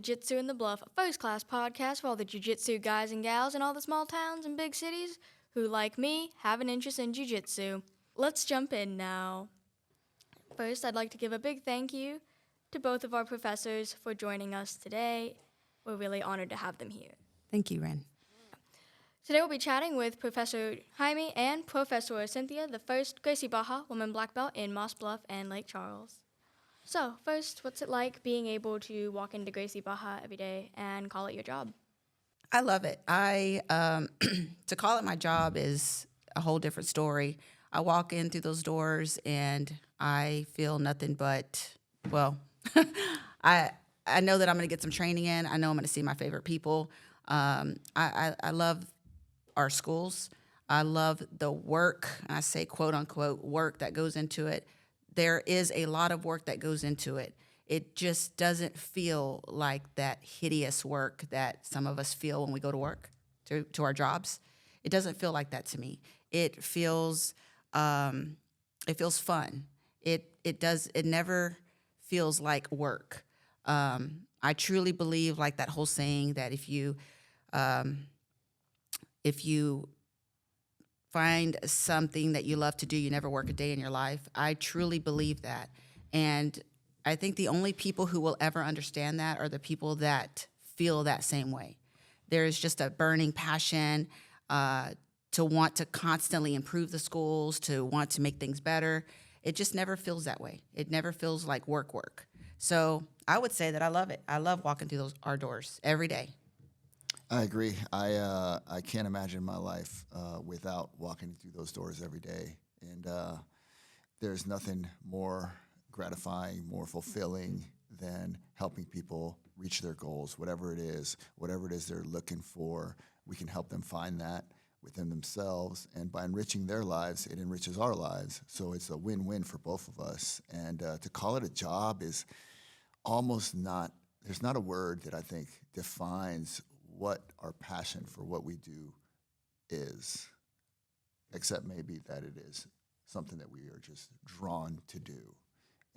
Jitsu in the Bluff, a first-class podcast for all the jiu-jitsu guys and gals in all the small towns and big cities who, like me, have an interest in jiu-jitsu. Let's jump in now. First, I'd like to give a big thank you to both of our professors for joining us today. We're really honored to have them here. Thank you, Wren. Today we'll be chatting with Professor Jaime and Professor Cynthia, the first Gracie Barra woman black belt in Moss Bluff and Lake Charles. So, first, what's it like being able to walk into Gracie Barra every day and call it your job? I love it. To call it my job is a whole different story. I walk in through those doors and I feel nothing but, well, I know that I'm going to get some training in. I know I'm going to see my favorite people. I love our schools. I love the work, I say quote unquote work that goes into it. There is a lot of work that goes into it. It just doesn't feel like that hideous work that some of us feel when we go to work, to our jobs. It doesn't feel like that to me. It feels fun. It never feels like work. I truly believe, like that whole saying, that if you find something that you love to do, you never work a day in your life. I truly believe that. And I think the only people who will ever understand that are the people that feel that same way. There is just a burning passion to want to constantly improve the schools, to want to make things better. It just never feels that way. It never feels like work. So I would say that I love it. I love walking through our doors every day. I agree. I can't imagine my life without walking through those doors every day. And there's nothing more gratifying, more fulfilling than helping people reach their goals, whatever it is they're looking for. We can help them find that within themselves. And by enriching their lives, it enriches our lives. So it's a win-win for both of us. And to call it a job is almost not, there's not a word that I think defines what our passion for what we do is, except maybe that it is something that we are just drawn to do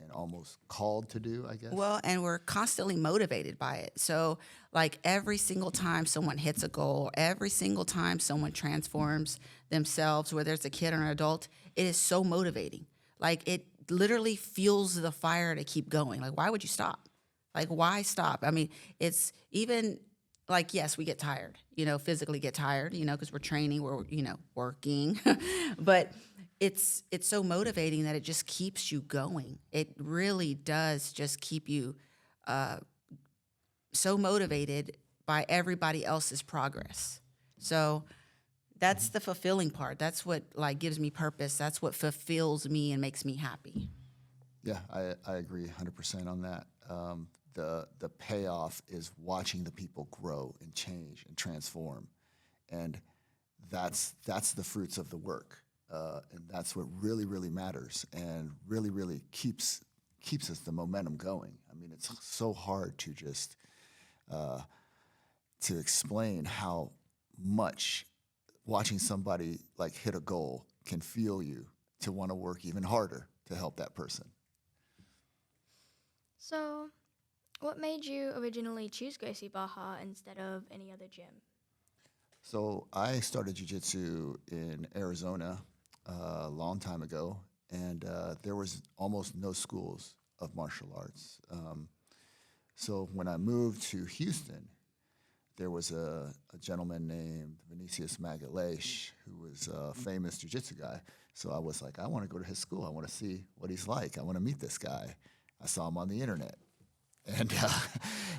and almost called to do, I guess. Well, and we're constantly motivated by it. So, like, every single time someone hits a goal, every single time someone transforms themselves, whether it's a kid or an adult, it is so motivating. Like, it literally fuels the fire to keep going. Like, why would you stop? Like, why stop? I mean, it's even... like, yes, we get tired, physically get tired, because we're training, we're, working. But it's so motivating that it just keeps you going. It really does just keep you so motivated by everybody else's progress. So that's the fulfilling part. That's what, gives me purpose. That's what fulfills me and makes me happy. Yeah, I agree 100% on that. The payoff is watching the people grow and change and transform, and that's the fruits of the work, and that's what really matters, and really keeps us the momentum going. I mean, it's so hard to just to explain how much watching somebody hit a goal can fuel you to want to work even harder to help that person. So, what made you originally choose Gracie Barra instead of any other gym? So I started jiu-jitsu in Arizona a long time ago, and there was almost no schools of martial arts. So when I moved to Houston, there was a gentleman named Vinicius Magalhaes, who was a famous jiu-jitsu guy. So I was like, I want to go to his school. I want to see what he's like. I want to meet this guy. I saw him on the internet. And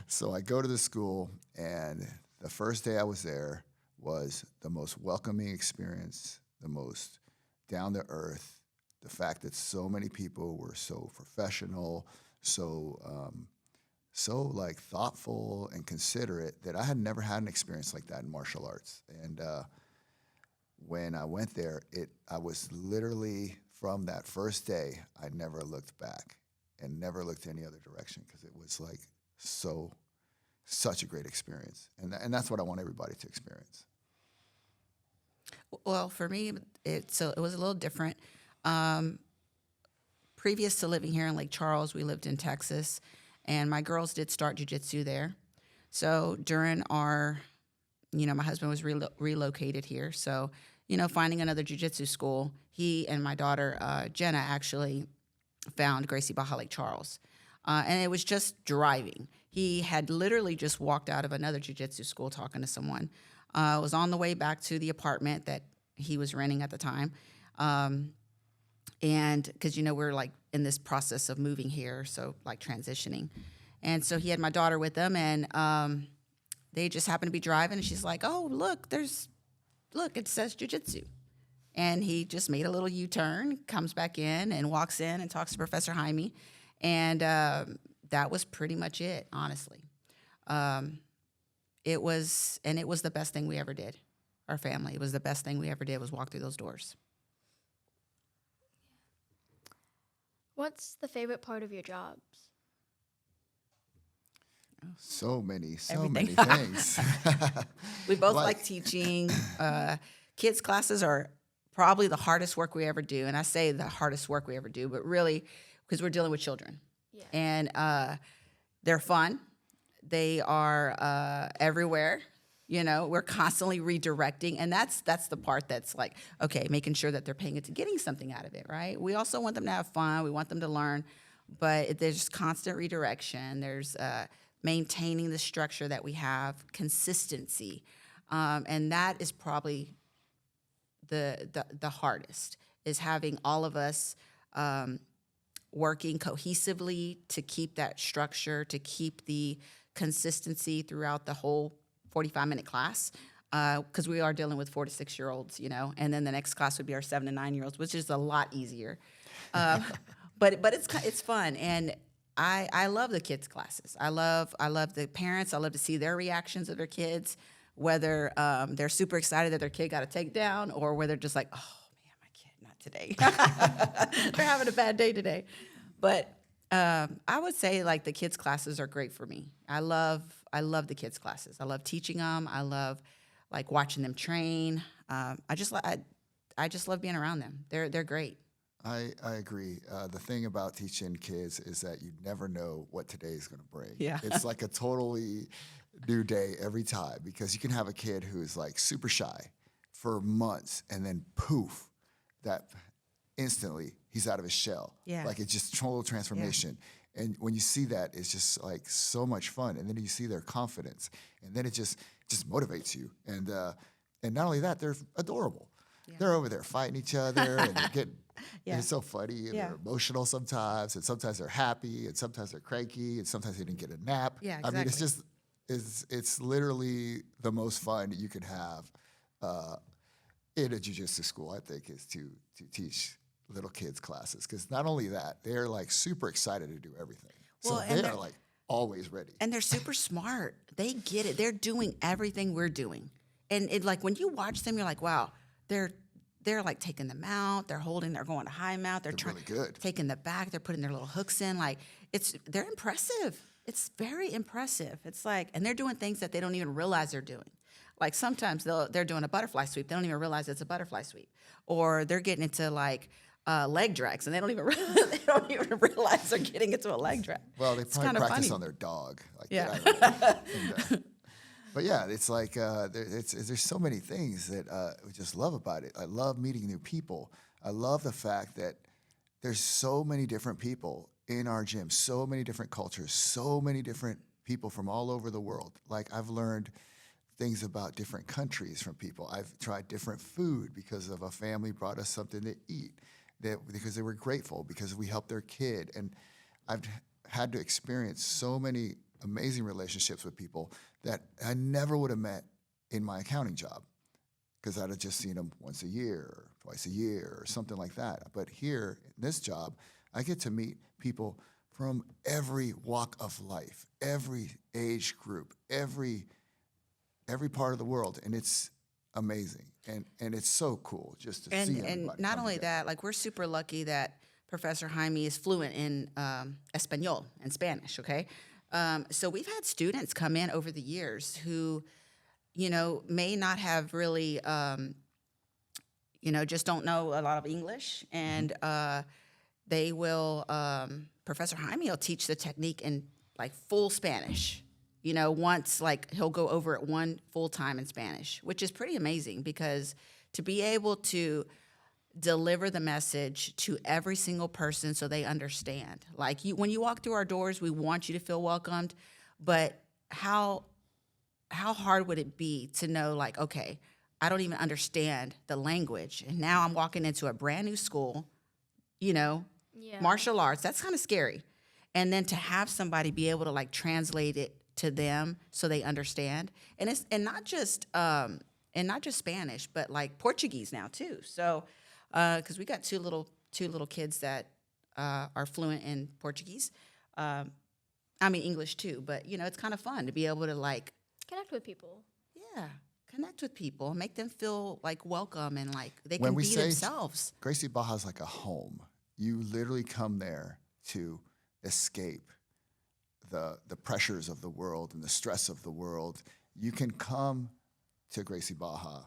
so I go to the school, and the first day I was there was the most welcoming experience, the most down-to-earth, the fact that so many people were so professional, so thoughtful and considerate, that I had never had an experience like that in martial arts. And when I went there, I was literally, from that first day, I never looked back and never looked any other direction, because it was such a great experience. And that's what I want everybody to experience. Well, for me, it was a little different. Previous to living here in Lake Charles, we lived in Texas, and my girls did start jiu-jitsu there. So during our, my husband was relocated here. So, finding another jiu-jitsu school, he and my daughter, Jenna, actually found Gracie Baja Lake Charles. And it was just driving. He had literally just walked out of another jiu-jitsu school talking to someone. Was on the way back to the apartment that he was renting at the time. And because, we're like in this process of moving here, so like transitioning. And so he had my daughter with him, and they just happened to be driving, and she's like, oh, look, it says jiu-jitsu. And he just made a little U-turn, comes back in and walks in and talks to Professor Jaime. And that was pretty much it, honestly. It was the best thing we ever did, our family. It was the best thing we ever did was walk through those doors. What's the favorite part of your jobs? So many Everything. things. We both like teaching. Kids' classes are probably the hardest work we ever do. And I say the hardest work we ever do, but really because we're dealing with children. Yeah. And they're fun. They are everywhere. We're constantly redirecting. And that's the part that's like, okay, making sure that they're paying attention, getting something out of it, right? We also want them to have fun. We want them to learn. But there's constant redirection. There's maintaining the structure that we have, consistency. And that is probably the hardest, is having all of us working cohesively to keep that structure, to keep the consistency throughout the whole 45-minute class, because we are dealing with 4 to 6 year olds, and then the next class would be our 7 to 9 year olds, which is a lot easier. But it's fun, and I love the kids' classes. I love the parents. I love to see their reactions of their kids, whether they're super excited that their kid got a takedown, or whether they're just like, oh man, my kid, not today. They're having a bad day today. But I would say like the kids' classes are great for me. I love the kids' classes. I love teaching them. I love like watching them train. I just love being around them. They're great. I agree. The thing about teaching kids is that you never know what today is going to bring. Yeah. It's like a totally new day every time, because you can have a kid who's like super shy for months, and then poof, that instantly he's out of his shell. Yeah. Like it's just total transformation. Yeah. And when you see that, it's just like so much fun. And then you see their confidence, and then it just motivates you. And not only that, they're adorable. Yeah. They're over there fighting each other, and they're getting. Yeah. And it's so funny, and they're emotional sometimes, and sometimes they're happy, and sometimes they're cranky, and sometimes they didn't get a nap. Yeah, exactly. I mean, it's literally the most fun you can have in a jiu-jitsu school, I think, is to teach little kids classes, because not only that, they're like super excited to do everything. Well, so they are like always ready. And they're super smart. They get it. They're doing everything we're doing. And it, like when you watch them, you're like, wow, they're like taking the mount, they're going to high mount, they're really good. Taking the back, they're putting their little hooks in. Like they're impressive. It's very impressive. It's like, and they're doing things that they don't even realize they're doing. Like sometimes they're doing a butterfly sweep. They don't even realize it's a butterfly sweep. Or they're getting into like leg drags, and they don't even realize they're getting into a leg drag. Well, they probably practice funny. on their dog. Like, yeah. But yeah, it's like there's so many things that we just love about it. I love meeting new people. I love the fact that there's so many different people in our gym, so many different cultures, so many different people from all over the world. Like I've learned things about different countries from people. I've tried different food because of a family brought us something to eat, because they were grateful because we helped their kid. And I've had to experience so many amazing relationships with people that I never would have met in my accounting job, because I'd have just seen them once a year or twice a year or something like that. But here in this job, I get to meet people from every walk of life, every age group, every part of the world, and it's amazing. And it's so cool just to see everybody. And not only that, like we're super lucky that Professor Jaime is fluent in Espanol and Spanish, okay? So we've had students come in over the years who, may not have really, just don't know a lot of English. And they will, Professor Jaime will teach the technique in like full Spanish, once, like, he'll go over it one full time in Spanish, which is pretty amazing because to be able to deliver the message to every single person so they understand. Like, when you walk through our doors, we want you to feel welcomed, but how hard would it be to know, like, okay, I don't even understand the language, and now I'm walking into a brand new school, martial arts, that's kind of scary. And then to have somebody be able to, like, translate it to them so they understand, and not just Spanish, but like Portuguese now too. So, because we got two little kids that are fluent in Portuguese. English too, but it's kind of fun to be able to, like, Connect with people. yeah, connect with people, make them feel like welcome and like they can be themselves. Gracie Baja is like a home. You literally come there to escape the pressures of the world and the stress of the world. You can come to Gracie Baja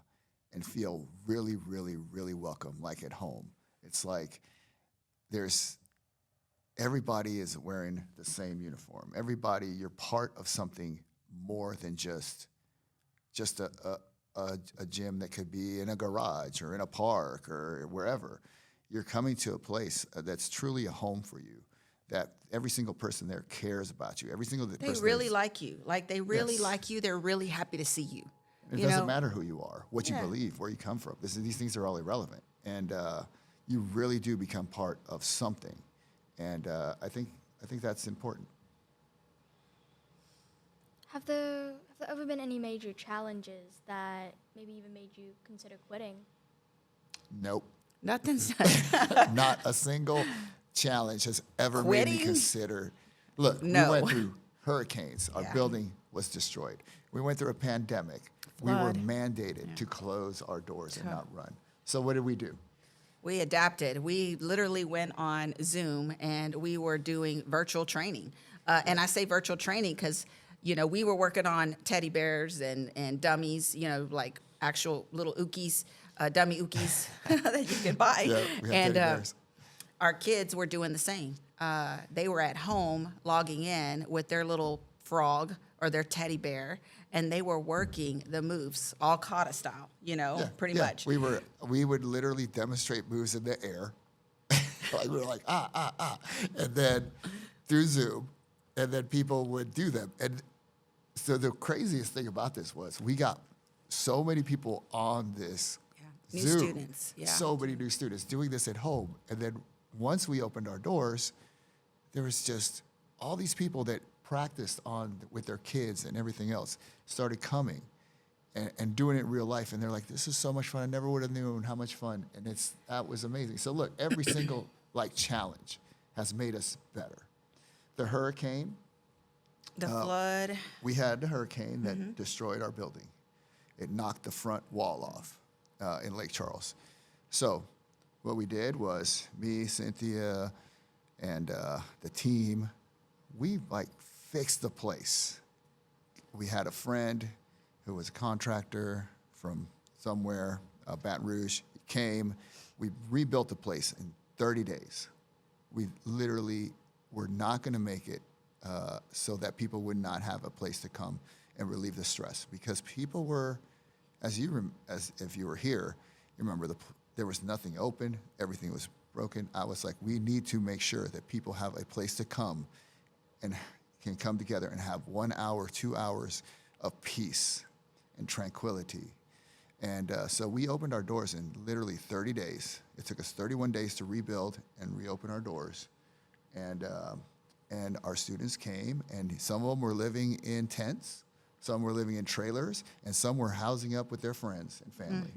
and feel really, really, really welcome, like at home. It's like everybody is wearing the same uniform. Everybody, you're part of something more than just a gym that could be in a garage or in a park or wherever. You're coming to a place that's truly a home for you, that every single person there cares about you. Every single person They really like you. Like, they really like you. They're really happy to see you. It doesn't matter who you are, what you believe, where you come from. These things are all irrelevant. And you really do become part of something. And I think that's important. Have there ever been any major challenges that maybe even made you consider quitting? Nope. Nothing's Not a single challenge has ever made me consider. Look, we went through hurricanes. Our building was destroyed. We went through a pandemic. Flood. We were mandated to close our doors and not run. So what did we do? We adapted. We literally went on Zoom and we were doing virtual training. And I say virtual training because, we were working on teddy bears and dummies, like actual little ookies, dummy ookies that you can buy. Yeah, we had teddy bears. Our kids were doing the same. They were at home logging in with their little frog or their teddy bear, and they were working the moves, all kata style, pretty much. We would literally demonstrate moves in the air. We were like, and then through Zoom, and then people would do them. And so the craziest thing about this was we got so many people on this New Zoom, students, so many new students doing this at home. And then once we opened our doors, there was just all these people that practiced with their kids and everything else started coming and doing it in real life. And they're like, this is so much fun. I never would have known how much fun. And that was amazing. So look, every single challenge has made us better. The hurricane. The flood. We had the hurricane that destroyed our building. It knocked the front wall off in Lake Charles. So what we did was me, Cynthia, and the team, we fixed the place. We had a friend who was a contractor from somewhere, Baton Rouge. He came. We rebuilt the place in 30 days. We literally were not going to make it so that people would not have a place to come and relieve the stress, because people were, as if you were here, you remember there was nothing open, everything was broken. I was like, we need to make sure that people have a place to come and can come together and have 1 hour, 2 hours of peace and tranquility. And so we opened our doors in literally 30 days. It took us 31 days to rebuild and reopen our doors. And our students came, and some of them were living in tents, some were living in trailers, and some were housing up with their friends and family.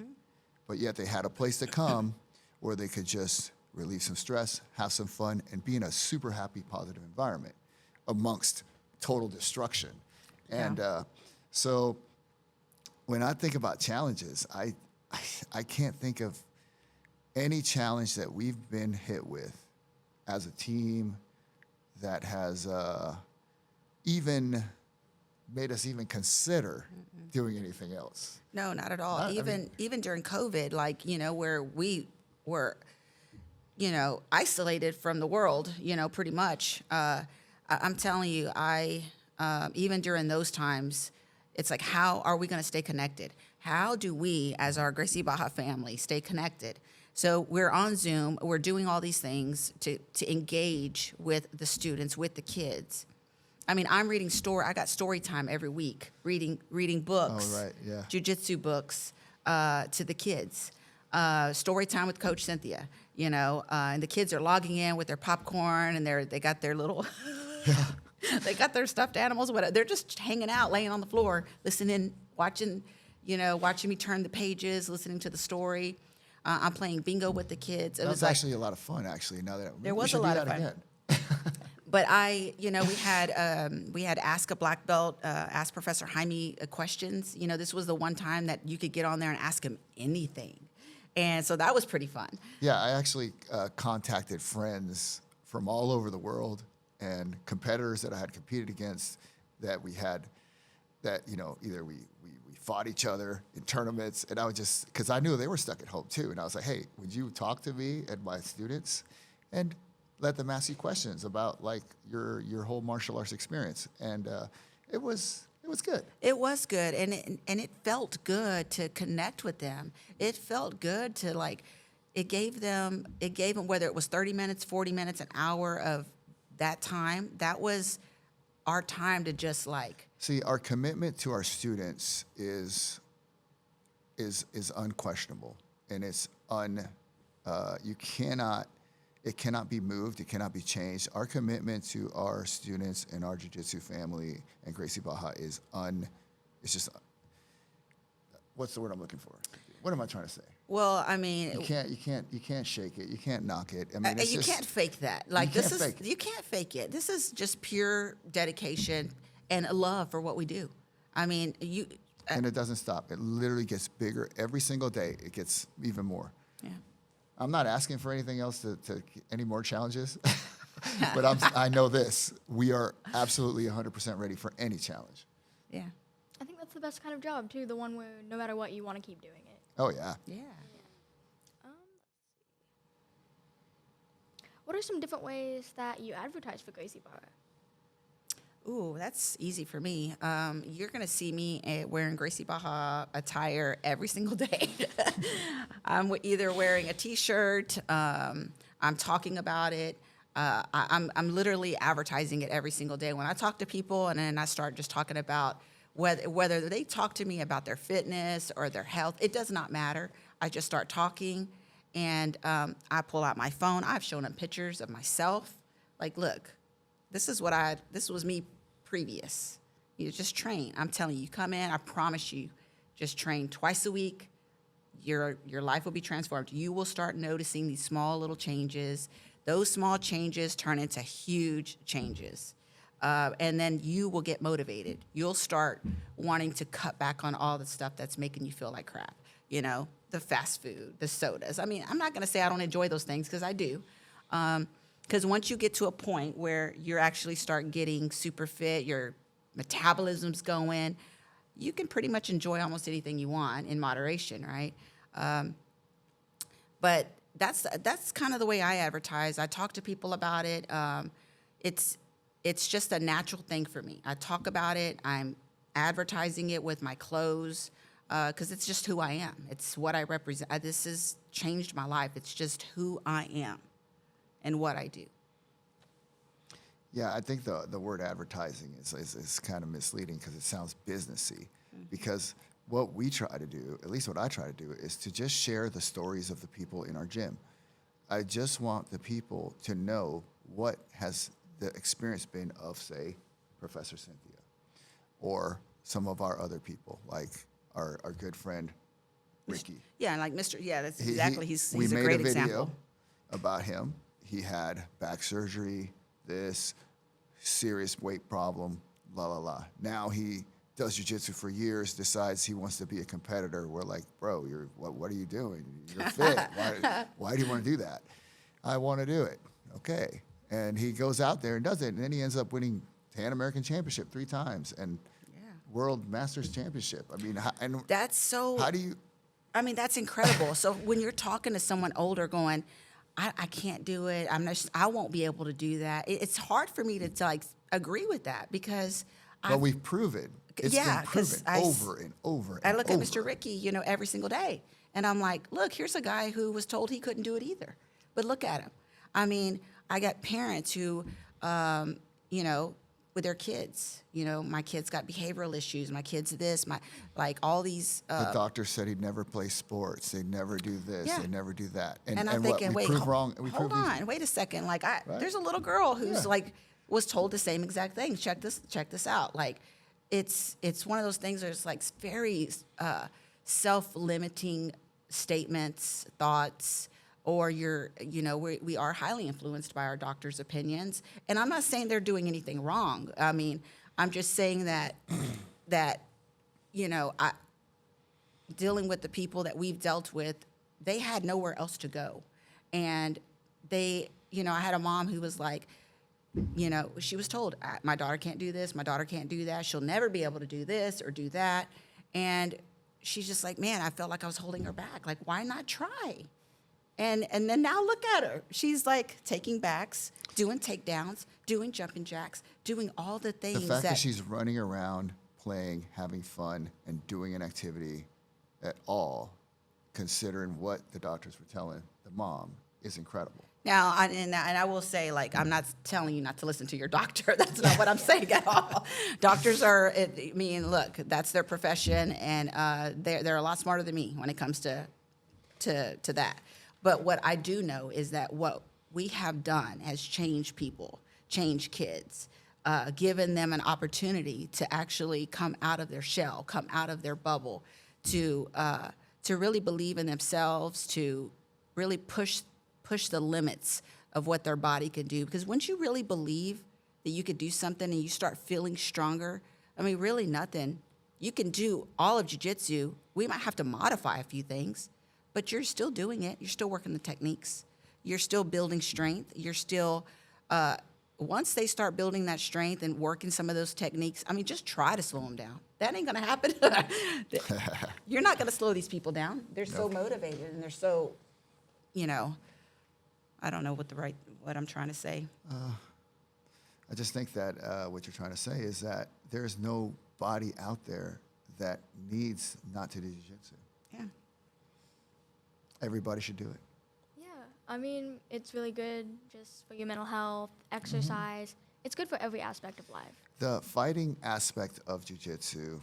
But yet they had a place to come where they could just relieve some stress, have some fun, and be in a super happy, positive environment amongst total destruction. And so when I think about challenges, I can't think of any challenge that we've been hit with as a team that has even made us even consider doing anything else. No, not at all. Even during COVID, where we were, isolated from the world, pretty much. I'm telling you, I even during those times, it's like, how are we going to stay connected? How do we, as our Gracie Baja family, stay connected? So we're on Zoom. We're doing all these things to engage with the students, with the kids. I mean, I'm reading I got story time every week, reading books, Oh, right, yeah. jiu-jitsu books to the kids. Story time with Coach Cynthia, and the kids are logging in with their popcorn, and they got their little, they got their stuffed animals, whatever. They're just hanging out, laying on the floor, listening, watching me turn the pages, listening to the story. I'm playing bingo with the kids. It That was was actually a lot of fun. Actually, now that There we was should a lot do of that fun. again. But we had Ask a Black Belt, Ask Professor Jaime questions. This was the one time that you could get on there and ask him anything. And so that was pretty fun. Yeah, I actually contacted friends from all over the world and competitors that I had competed against that we had that, either we fought each other in tournaments, and I would just, because I knew they were stuck at home too, and I was like, hey, would you talk to me and my students and let them ask you questions about like your whole martial arts experience? And it was good. It was good, and it felt good to connect with them. It felt good to it gave them, whether it was 30 minutes, 40 minutes, an hour of that time. That was our time to just See, our commitment to our students is unquestionable, and it's it cannot be moved, it cannot be changed. Our commitment to our students and our jiu-jitsu family and Gracie Baja is it's just, what's the word I'm looking for? What am I trying to say? Well, I mean, You can't shake it. You can't knock it. I mean, it's you just, can't fake that. You can't fake it. This is just pure dedication and a love for what we do. I mean, and it doesn't stop. It literally gets bigger every single day. It gets even more. Yeah. I'm not asking for anything else to any more challenges, but I know this. We are absolutely 100% ready for any challenge. Yeah. I think that's the best kind of job, too, the one where no matter what, you want to keep doing it. Oh, yeah. Yeah. What are some different ways that you advertise for Gracie Baja? Ooh, that's easy for me. You're going to see me wearing Gracie Baja attire every single day. I'm either wearing a T-shirt, I'm talking about it. I'm literally advertising it every single day. When I talk to people and then I start just talking about whether they talk to me about their fitness or their health, it does not matter. I just start talking, and I pull out my phone. I've shown them pictures of myself. Like, look. This was me previous. You just train. I'm telling you, come in, I promise you, just train twice a week. Your life will be transformed. You will start noticing these small little changes. Those small changes turn into huge changes. And then you will get motivated. You'll start wanting to cut back on all the stuff that's making you feel like crap. The fast food, the sodas. I mean, I'm not going to say I don't enjoy those things, because I do. Because once you get to a point where you actually start getting super fit, your metabolism's going, you can pretty much enjoy almost anything you want in moderation, right? But that's kind of the way I advertise. I talk to people about it. It's just a natural thing for me. I talk about it. I'm advertising it with my clothes, because it's just who I am. It's what I represent. This has changed my life. It's just who I am and what I do. Yeah, I think the word advertising is kind of misleading, because it sounds businessy. Mm-hmm. Because what we try to do, at least what I try to do, is to just share the stories of the people in our gym. I just want the people to know what has the experience been of, say, Professor Cynthia, or some of our other people, like our good friend Ricky. Yeah, like Mr. Yeah, that's exactly. He's a great example. We made a video example about him. He had back surgery, this serious weight problem, la la la. Now he does jiu-jitsu for years, decides he wants to be a competitor. We're like, bro, what are you doing? You're fit. Why do you want to do that? I want to do it. Okay. And he goes out there and does it, and then he ends up winning Pan American Championship 3 times and World Masters Championship. I mean, that's so. How do you? I mean, that's incredible. So when you're talking to someone older, going, I can't do it. I won't be able to do that. It's hard for me to agree with that, because But we've proven it's Yeah, been 'cause proven over and over and I look over. at Mr. Ricky, every single day, and I'm like, look, here's a guy who was told he couldn't do it either, but look at him. I mean, I got parents who, with their kids, my kids got behavioral issues, my kids this, all these. The doctor said he'd never play sports, they'd never do this, Yeah. they'd never do that. And I'm what, thinking, we wait, prove wrong. We hold prove on, wait a second. Right. There's a little girl who's Yeah. was told the same exact thing. Check this out. It's one of those things where it's very self-limiting statements, thoughts, or we are highly influenced by our doctor's opinions. And I'm not saying they're doing anything wrong. I mean, I'm just saying that dealing with the people that we've dealt with, they had nowhere else to go. And I had a mom who was like, she was told, my daughter can't do this, my daughter can't do that, she'll never be able to do this or do that. And she's just like, man, I felt like I was holding her back. Like, why not try? And then now look at her. She's like taking backs, doing takedowns, doing jumping jacks, doing all the things. The fact that she's running around, playing, having fun, and doing an activity at all, considering what the doctors were telling the mom, is incredible. Now, and I will say, I'm not telling you not to listen to your doctor. That's not what I'm saying at all. Doctors look, that's their profession, and they're a lot smarter than me when it comes to that. But what I do know is that what we have done has changed people, changed kids, given them an opportunity to actually come out of their shell, come out of their bubble, to really believe in themselves, to really push the limits of what their body can do. Because once you really believe that you could do something and you start feeling stronger, I mean, really nothing. You can do all of jiu-jitsu. We might have to modify a few things, but you're still doing it. You're still working the techniques. You're still building strength. You're still, once they start building that strength and working some of those techniques, I mean, just try to slow them down. That ain't gonna happen. You're not gonna slow these people down. They're so motivated and they're so, I don't know what I'm trying to say. I just think that what you're trying to say is that there's no body out there that needs not to do jiu-jitsu. Yeah. Everybody should do it. Yeah, I mean, it's really good just for your mental health, exercise. It's good for every aspect of life. The fighting aspect of jiu-jitsu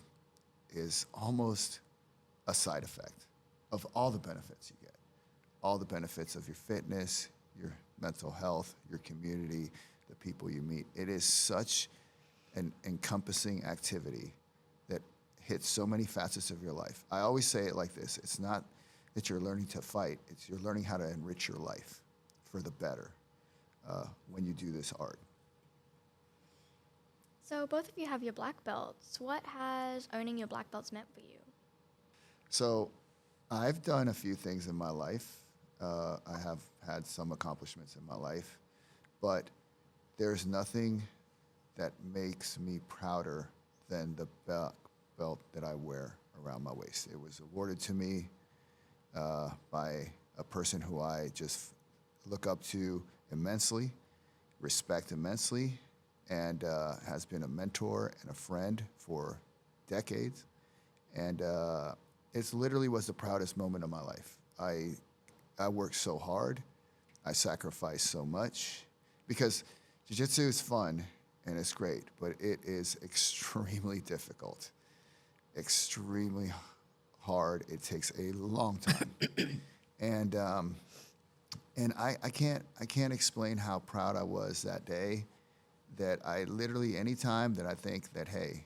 is almost a side effect of all the benefits you get. All the benefits of your fitness, your mental health, your community, the people you meet. It is such an encompassing activity that hits so many facets of your life. I always say it like this. It's not that you're learning to fight. It's you're learning how to enrich your life for the better when you do this art. So both of you have your black belts. What has owning your black belts meant for you? So I've done a few things in my life. I have had some accomplishments in my life, but there's nothing that makes me prouder than the belt that I wear around my waist. It was awarded to me by a person who I just look up to immensely, respect immensely, and has been a mentor and a friend for decades. And it literally was the proudest moment of my life. I worked so hard. I sacrificed so much because jiu-jitsu is fun and it's great, but it is extremely difficult, extremely hard. It takes a long time. And I can't explain how proud I was that day that I literally, anytime that I think that, hey,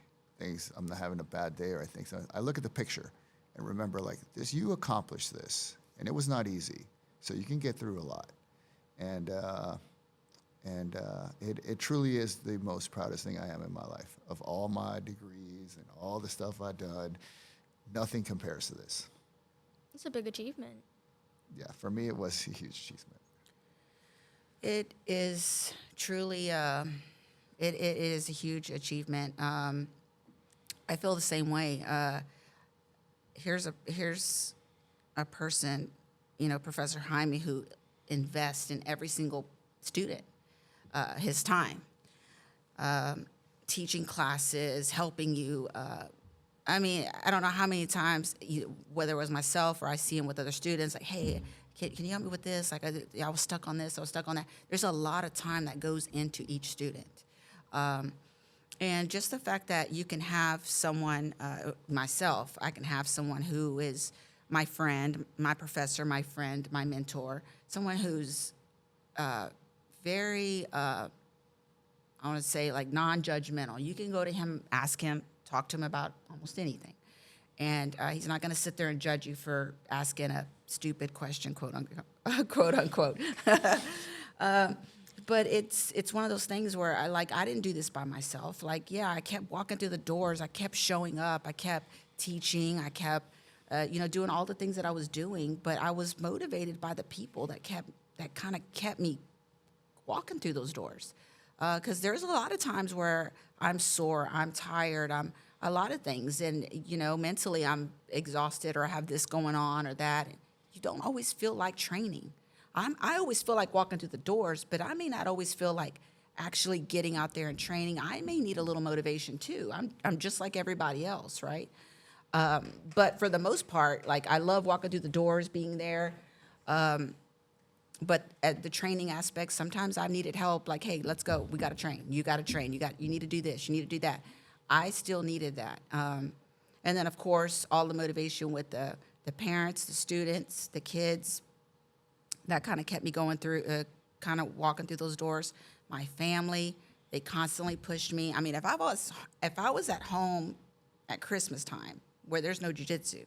I'm not having a bad day or I think so, I look at the picture and remember you accomplished this. And it was not easy, so you can get through a lot. And it truly is the most proudest thing I am in my life. Of all my degrees and all the stuff I've done, nothing compares to this. It's a big achievement. Yeah, for me it was a huge achievement. It is truly, it is a huge achievement. I feel the same way. Here's a person, Professor Jaime, who invests in every single student, his time. teaching classes, helping you. I mean, I don't know how many times, whether it was myself or I see him with other students, like, hey, can you help me with this? Like, I was stuck on this, I was stuck on that. There's a lot of time that goes into each student. And just the fact that you can have someone, myself, I can have someone who is my friend, my professor, my friend, my mentor, someone who's very, I want to say, like, non-judgmental. You can go to him, ask him, talk to him about almost anything. And he's not going to sit there and judge you for asking a stupid question, quote unquote. But it's one of those things where I didn't do this by myself. Like, yeah, I kept walking through the doors. I kept showing up. I kept teaching. I kept, doing all the things that I was doing. But I was motivated by the people that kind of kept me walking through those doors. Because there's a lot of times where I'm sore, I'm tired, I'm a lot of things. And, mentally I'm exhausted or I have this going on or that. You don't always feel like training. I always feel like walking through the doors, but I may not always feel like actually getting out there and training. I may need a little motivation too. I'm just like everybody else, right? But for the most part, like, I love walking through the doors, being there. But at the training aspect, sometimes I needed help. Like, hey, let's go. We got to train. You got to train. You need to do this. You need to do that. I still needed that. And then, of course, all the motivation with the parents, the students, the kids. That kind of kept me going through, kind of walking through those doors. My family, they constantly pushed me. I mean, if I was at home at Christmas time where there's no jiu-jitsu,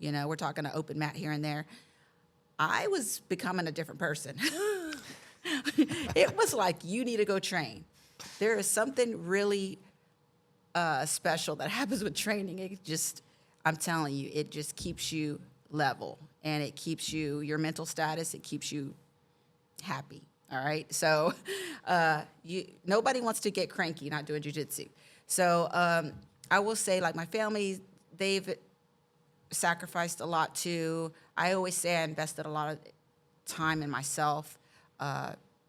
we're talking an open mat here and there, I was becoming a different person. It was like, you need to go train. There is something really special that happens with training. It just, I'm telling you, it just keeps you level. And it keeps your mental status, it keeps you happy, all right? So nobody wants to get cranky not doing jiu-jitsu. So I will say, like, my family, they've sacrificed a lot too. I always say I invested a lot of time in myself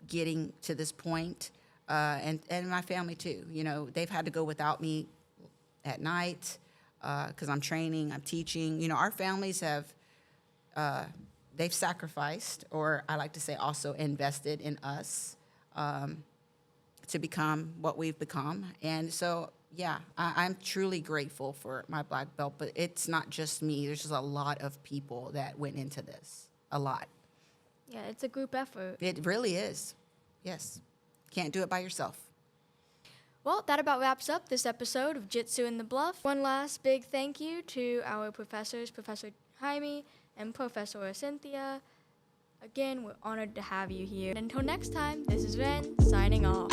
getting to this point, and my family too. They've had to go without me at night because I'm training, I'm teaching. Our families have... they've sacrificed, or I like to say also invested in us to become what we've become. And so, yeah, I'm truly grateful for my black belt, but it's not just me. There's just a lot of people that went into this, a lot. Yeah, it's a group effort. It really is, yes. Can't do it by yourself. Well, that about wraps up this episode of Jitsu in the Bluff. One last big thank you to our professors, Professor Jaime and Professor Cynthia. Again, we're honored to have you here. Until next time, this is Wren, signing off.